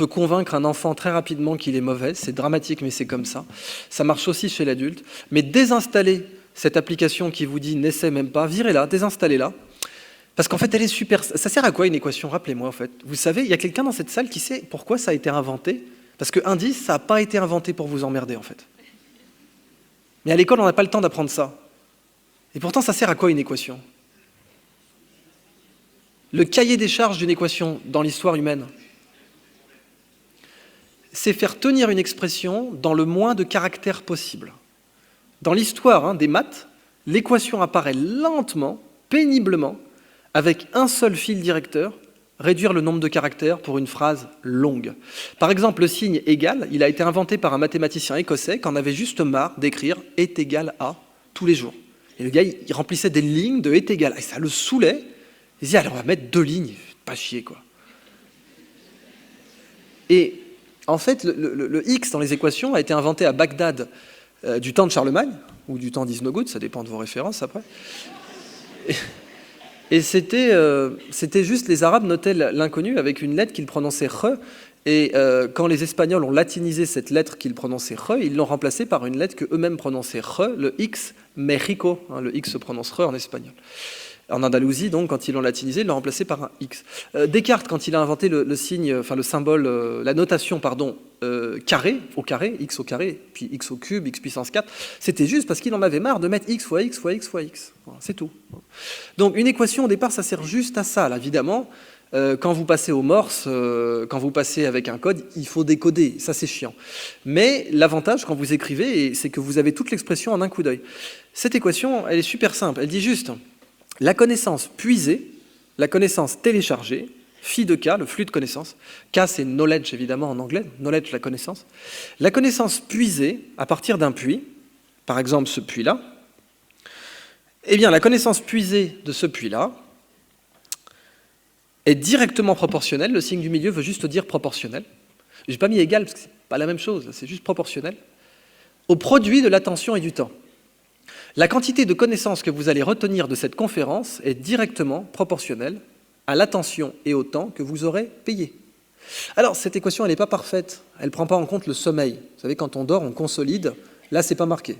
peut convaincre un enfant très rapidement qu'il est mauvais, c'est dramatique, mais c'est comme ça. Ça marche aussi chez l'adulte. Mais désinstallez cette application qui vous dit « n'essaie même pas », virez-la, désinstallez-la. Parce qu'en fait, elle est super... Ça sert à quoi une équation? Rappelez-moi, en fait. Vous savez, il y a quelqu'un dans cette salle qui sait pourquoi ça a été inventé? Parce que indice, ça n'a pas été inventé pour vous emmerder, en fait. Mais à l'école, on n'a pas le temps d'apprendre ça. Et pourtant, ça sert à quoi une équation? Le cahier des charges d'une équation dans l'histoire humaine, c'est faire tenir une expression dans le moins de caractères possible. Dans l'histoire des maths, l'équation apparaît lentement, péniblement, avec un seul fil directeur, réduire le nombre de caractères pour une phrase longue. Par exemple, le signe égal, il a été inventé par un mathématicien écossais qui en avait juste marre d'écrire est égal à tous les jours. Et le gars, il remplissait des lignes de est égal à, et ça le saoulait. Il disait, allez, on va mettre 2 lignes, pas chier, quoi. Et en fait, le X dans les équations a été inventé à Bagdad du temps de Charlemagne, ou du temps d'Isnogoud, ça dépend de vos références après. Et c'était juste, les Arabes notaient l'inconnu avec une lettre qu'ils prononçaient re, et quand les Espagnols ont latinisé cette lettre qu'ils prononçaient re, ils l'ont remplacée par une lettre qu'eux-mêmes prononçaient re, le X, Mexico, le X se prononce re en espagnol. En Andalousie, donc, quand ils l'ont latinisé, ils l'ont remplacé par un X. Descartes, quand il a inventé le signe, enfin le symbole, la notation, pardon, carré, au carré, X au carré, puis X au cube, X puissance 4, c'était juste parce qu'il en avait marre de mettre X fois X fois X fois X. Voilà, c'est tout. Donc une équation, au départ, ça sert juste à ça, là, évidemment. Quand vous passez aux morses, quand vous passez avec un code, il faut décoder, ça c'est chiant. Mais l'avantage quand vous écrivez, c'est que vous avez toute l'expression en un coup d'œil. Cette équation, elle est super simple, elle dit juste la connaissance puisée, la connaissance téléchargée, phi de k, le flux de connaissances, k c'est knowledge évidemment en anglais, knowledge la connaissance, la connaissance puisée à partir d'un puits, par exemple ce puits-là, eh bien la connaissance puisée de ce puits-là est directement proportionnelle, le signe du milieu veut juste dire proportionnel, j'ai pas mis égal parce que c'est pas la même chose, c'est juste proportionnel, au produit de l'attention et du temps. La quantité de connaissances que vous allez retenir de cette conférence est directement proportionnelle à l'attention et au temps que vous aurez payé. Alors, cette équation, elle n'est pas parfaite. Elle ne prend pas en compte le sommeil. Vous savez, quand on dort, on consolide. Là, ce n'est pas marqué.